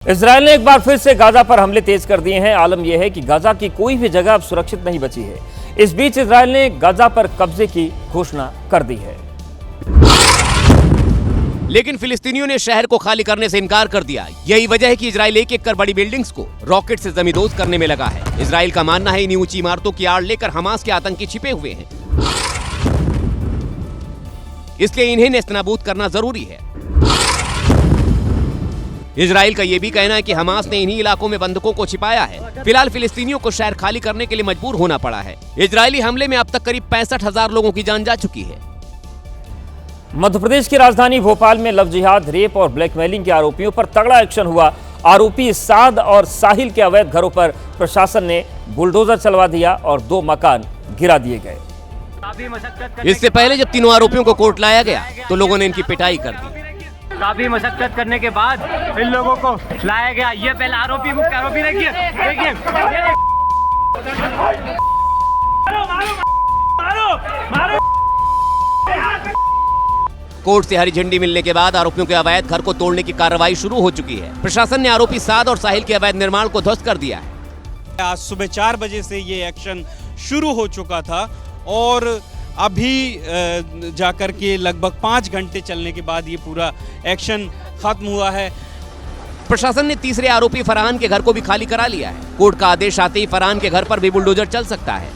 Israel ने एक बार फिर से गाजा पर हमले तेज कर दिए हैं। आलम यह है कि गाजा की कोई भी जगह अब सुरक्षित नहीं बची है। इस बीच इजरायल ने गाजा पर कब्जे की घोषणा कर दी है, लेकिन फिलिस्तीनियों ने शहर को खाली करने से इनकार कर दिया। यही वजह है कि इजराइल एक एक कर बड़ी बिल्डिंग्स को रॉकेट से जमींदोज करने में लगा है। इजराइल का मानना है इन ऊंची इमारतों की आड़ लेकर हमास के आतंकी छिपे हुए हैं, इसलिए इन्हें नेस्तनाबूद करना जरूरी है। इजराइल का यह भी कहना है कि हमास ने इन्हीं इलाकों में बंधकों को छिपाया है। फिलहाल फिलिस्तीनियों को शहर खाली करने के लिए मजबूर होना पड़ा है। इजरायली हमले में अब तक करीब 65,000 लोगों की जान जा चुकी है। मध्य प्रदेश की राजधानी भोपाल में लव जिहाद, रेप और ब्लैकमेलिंग के आरोपियों पर तगड़ा एक्शन हुआ। आरोपी साद और साहिल के अवैध घरों पर प्रशासन ने बुलडोजर चलवा दिया और 2 मकान गिरा दिए गए। इससे पहले जब तीनों आरोपियों को कोर्ट लाया गया तो लोगों ने इनकी पिटाई कर दी। काफी मशक्कत करने के बाद इन लोगों को लाया गया। ये पहले आरोपी मुख्य आरोपी देखिए। कोर्ट से हरी झंडी मिलने के बाद आरोपियों के अवैध घर को तोड़ने की कार्रवाई शुरू हो चुकी है। प्रशासन ने आरोपी साद और साहिल के अवैध निर्माण को ध्वस्त कर दिया है। आज सुबह 4 बजे से ये एक्शन शुरू हो चुका था और अभी जाकर के लगभग 5 घंटे चलने के बाद ये पूरा एक्शन खत्म हुआ है। प्रशासन ने तीसरे आरोपी फरहान के घर को भी खाली करा लिया है। कोर्ट का आदेश आते ही फरहान के घर पर भी बुलडोजर चल सकता है।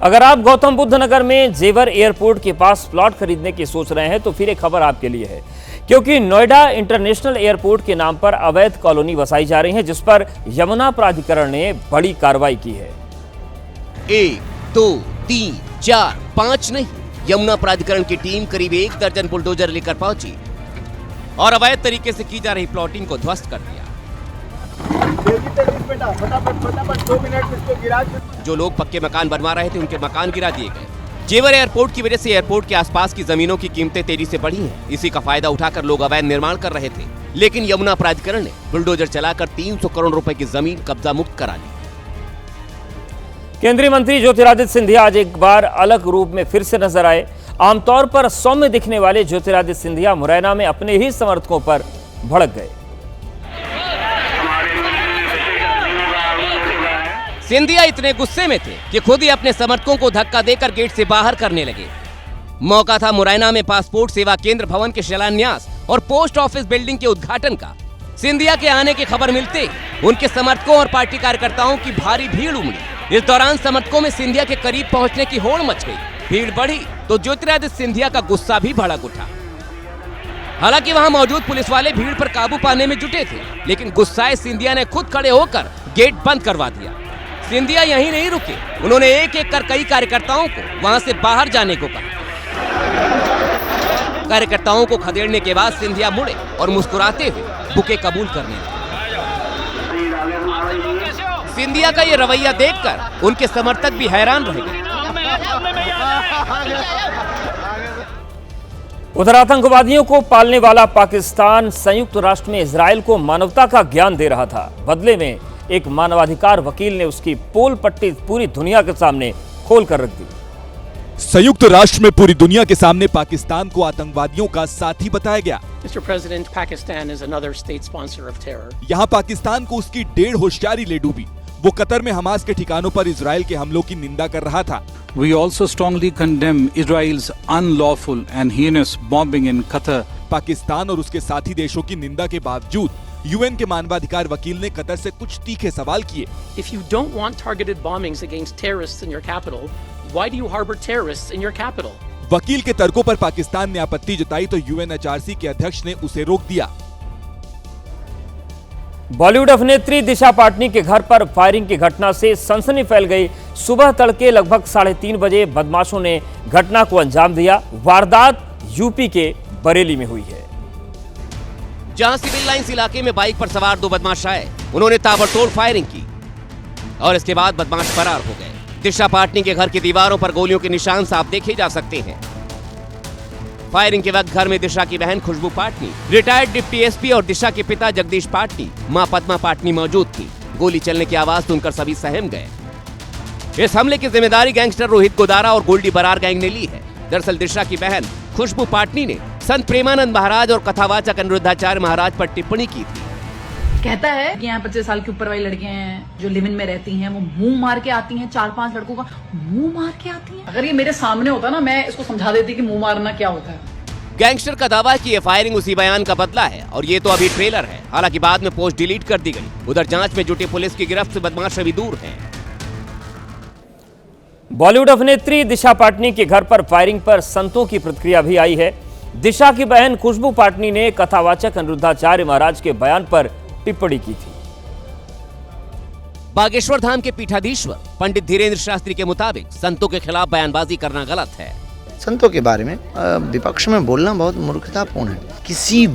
अगर आप गौतम बुद्ध नगर में जेवर एयरपोर्ट के पास प्लॉट खरीदने की सोच रहे हैं तो फिर एक खबर आपके लिए है, क्योंकि नोएडा इंटरनेशनल एयरपोर्ट के नाम पर अवैध कॉलोनी बसाई जा रही है, जिस पर यमुना प्राधिकरण ने बड़ी कार्रवाई की है। 1, 2, 3, 4, 5 नहीं, यमुना प्राधिकरण की टीम करीब 1 दर्जन बुलडोजर लेकर पहुंची और अवैध तरीके से की जा रही प्लॉटिंग को ध्वस्त कर दिया। जो लोग पक्के मकान बनवा रहे थे उनके मकान गिरा दिए गए। जेवर एयरपोर्ट की वजह से एयरपोर्ट के आसपास की जमीनों की कीमतें तेजी से बढ़ी हैं। इसी का फायदा उठाकर लोग अवैध निर्माण कर रहे थे, लेकिन यमुना प्राधिकरण ने बुलडोजर चलाकर 300 करोड़ रुपए की जमीन कब्जा मुक्त करा ली। केंद्रीय मंत्री ज्योतिरादित्य सिंधिया आज एक बार अलग रूप में फिर से नजर आए। आमतौर पर सौम्य दिखने वाले ज्योतिरादित्य सिंधिया मुरैना में अपने ही समर्थकों पर भड़क गए। सिंधिया इतने गुस्से में थे कि खुद ही अपने समर्थकों को धक्का देकर गेट से बाहर करने लगे। मौका था मुरैना में पासपोर्ट सेवा केंद्र भवन के शिलान्यास और पोस्ट ऑफिस बिल्डिंग के उद्घाटन का। सिंधिया के आने की खबर मिलते उनके समर्थकों और पार्टी कार्यकर्ताओं की भारी भीड़ उमड़ी। इस दौरान समर्थकों में सिंधिया के करीब पहुंचने की होड़ मच गई। भीड़ बढ़ी तो ज्योतिरादित्य सिंधिया का गुस्सा भी भड़क उठा। हालांकि वहां मौजूद पुलिस वाले भीड़ पर काबू पाने में जुटे थे, लेकिन गुस्साए सिंधिया ने खुद खड़े होकर गेट बंद करवा दिया। सिंधिया यहीं नहीं रुके, उन्होंने एक एक कर कई कार्यकर्ताओं को वहां से बाहर जाने को कहा। कार्यकर्ताओं को खदेड़ने के बाद सिंधिया मुड़े और मुस्कुराते हुए बुके कबूल करने लगे। सिंधिया का ये रवैया देखकर उनके समर्थक भी हैरान रह गए। उधर आतंकवादियों को पालने वाला पाकिस्तान संयुक्त राष्ट्र में इजरायल को मानवता का ज्ञान दे रहा था। बदले में एक मानवाधिकार वकील ने उसकी पोल पट्टी पूरी दुनिया के सामने खोल कर रख दी। संयुक्त राष्ट्र में पूरी दुनिया के सामने पाकिस्तान को आतंकवादियों का साथी बताया गया। Mr. President, Pakistan is another state sponsor of terror. यहाँ पाकिस्तान को उसकी 1.5 होशियारी ले डूबी। वो कतर में हमास के ठिकानों पर इजरायल के हमलों की निंदा कर रहा था। We also strongly condemn Israel's unlawful and heinous bombing in Qatar. Pakistan और उसके साथी देशों की निंदा के बावजूद यूएन के मानवाधिकार वकील ने कतर से कुछ तीखे सवाल किए। If you don't want targeted bombings against terrorists in your capital, why do you harbor terrorists in your capital? वकील के तर्कों पर पाकिस्तान ने आपत्ति जताई तो यूएनएचआरसी के अध्यक्ष ने उसे रोक दिया। बॉलीवुड अभिनेत्री दिशा पाटनी के घर पर फायरिंग की घटना से सनसनी फैल गई। सुबह तड़के लगभग 3:30 बजे बदमाशों ने घटना को अंजाम दिया। वारदात यूपी के बरेली में हुई है, जहां सिविल लाइंस इलाके में बाइक पर सवार 2 बदमाश आए। उन्होंने ताबड़तोड़ फायरिंग की और इसके बाद बदमाश फरार हो गए। दिशा पाटनी के घर की दीवारों पर गोलियों के निशान साफ देखे जा सकते हैं। फायरिंग के वक्त घर में दिशा की बहन खुशबू पाटनी, रिटायर्ड डिप्टी एसपी और दिशा के पिता जगदीश पाटनी, मां पद्मा पाटनी मौजूद थी। गोली चलने की आवाज सुनकर सभी सहम गए। इस हमले की जिम्मेदारी गैंगस्टर रोहित गोदारा और गोल्डी बरार गैंग ने ली है। दरअसल दिशा की बहन खुशबू पाटनी ने संत प्रेमानंद महाराज और कथावाचक अनिरुद्धाचार्य महाराज पर टिप्पणी की थी। कहता है कि यहाँ 25 साल के ऊपर वाली लड़कियां हैं जो लिव इन में रहती हैं, वो मुंह मार के आती हैं, 4-5 लड़कों का मुंह मार के आती हैं। अगर ये मेरे सामने होता ना, मैं इसको समझा देती कि मुंह मारना क्या होता है। गैंगस्टर का दावा है कि ये फायरिंग उसी बयान का बदला है और ये तो अभी ट्रेलर है। हालांकि बाद में पोस्ट डिलीट कर दी गई। उधर जांच में जुटी पुलिस की गिरफ्त से बदमाश अभी दूर है। बॉलीवुड अभिनेत्री दिशा पाटनी के घर पर फायरिंग पर संतों की प्रतिक्रिया भी आई है। दिशा की बहन खुशबू पाटनी ने कथावाचक अनिरुद्धाचार्य महाराज के बयान पर टिप्पणी की थी। बागेश्वर धाम के पीठाधीश्वर पंडित धीरेन्द्र शास्त्री के मुताबिक संतों के खिलाफ बयानबाजी करना गलत है। संतों के बारे में विपक्ष में बोलना बहुत मूर्खतापूर्ण है। किसी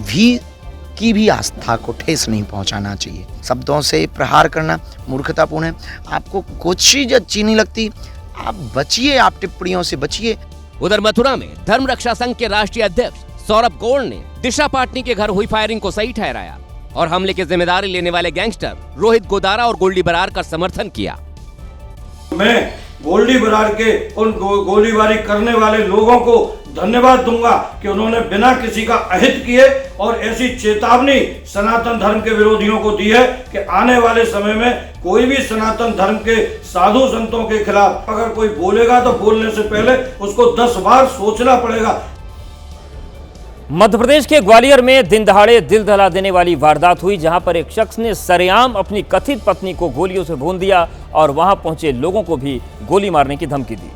की भी आस्था को ठेस नहीं पहुंचाना चाहिए। शब्दों से प्रहार करना मूर्खतापूर्ण है। आपको कुछ चीज अच्छी नहीं लगती, आप बचिए, आप टिप्पणियों से बचिए। उधर मथुरा में धर्म रक्षा संघ के राष्ट्रीय अध्यक्ष सौरभ गोल्ड ने दिशा पाटनी के घर हुई फायरिंग को सही ठहराया और हमले की जिम्मेदारी लेने वाले गैंगस्टर रोहित गोदारा और गोल्डी बरार का समर्थन किया। मैं गोल्डी बरार के उन गोलीबारी करने वाले लोगों को धन्यवाद दूंगा कि उन्होंने बिना किसी का अहित किए और ऐसी चेतावनी सनातन धर्म के विरोधियों को दी है कि आने वाले समय में कोई भी सनातन धर्म के साधु संतों के खिलाफ अगर कोई बोलेगा तो बोलने से पहले उसको 10 बार सोचना पड़ेगा। मध्य प्रदेश के ग्वालियर में दिन दहाड़े दिल दहला देने वाली वारदात हुई, जहां पर एक शख्स ने सरेआम अपनी कथित पत्नी को गोलियों से भून दिया और वहां पहुंचे लोगों को भी गोली मारने की धमकी दी।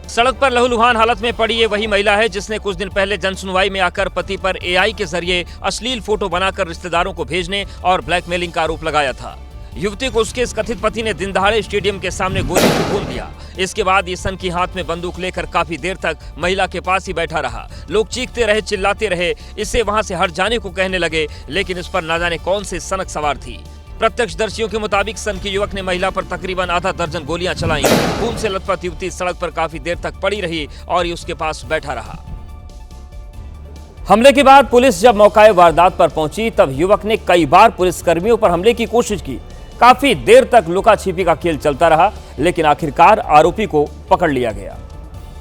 सड़क पर लहूलुहान हालत में पड़ी ये वही महिला है जिसने कुछ दिन पहले जनसुनवाई में आकर पति पर एआई के जरिए अश्लील फोटो बनाकर रिश्तेदारों को भेजने और ब्लैकमेलिंग का आरोप लगाया था। युवती को उसके इस कथित पति ने दिन दहाड़े स्टेडियम के सामने गोली से भून दिया। इसके बाद ये सनकी हाथ में बंदूक लेकर काफी देर तक महिला के पास ही बैठा रहा। लोग चीखते रहे, चिल्लाते रहे, इससे वहां से हट जाने को कहने लगे, लेकिन इस पर न जाने कौन सी सनक सवार थी। प्रत्यक्षदर्शियों के मुताबिक सनकी युवक ने महिला पर तकरीबन आधा दर्जन गोलियां चलाई। खून से लथपथ युवती सड़क पर काफी देर तक पड़ी रही और ये उसके पास बैठा रहा। हमले के बाद पुलिस जब मौके वारदात पर पहुंची तब युवक ने कई बार पुलिसकर्मियों पर हमले की कोशिश की। काफी देर तक लुका छिपी का खेल चलता रहा, लेकिन आखिरकार आरोपी को पकड़ लिया गया।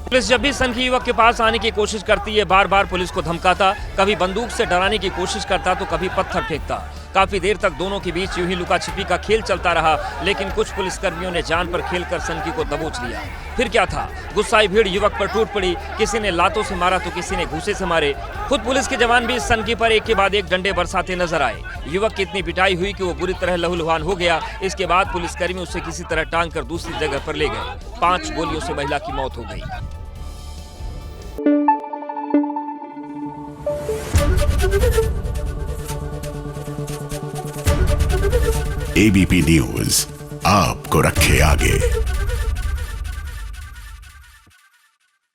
पुलिस जब भी सनकी युवक के पास आने की कोशिश करती है, बार बार पुलिस को धमकाता, कभी बंदूक से डराने की कोशिश करता तो कभी पत्थर फेंकता। काफी देर तक दोनों के बीच यूं ही लुका छिपी का खेल चलता रहा, लेकिन कुछ पुलिसकर्मियों ने जान पर खेलकर सनकी को दबोच लिया। फिर क्या था, गुस्साई भीड़ युवक पर टूट पड़ी। किसी ने लातों से मारा तो किसी ने घूंसे से मारे। खुद पुलिस के जवान भी सनकी पर एक के बाद एक डंडे बरसाते नजर आए। युवक की इतनी पिटाई हुई कि वो बुरी तरह लहूलुहान हो गया। इसके बाद पुलिसकर्मी उसे किसी तरह टांग कर दूसरी जगह पर ले गए। 5 गोलियों से महिला की मौत हो गई। एबीपी न्यूज आपको रखे आगे।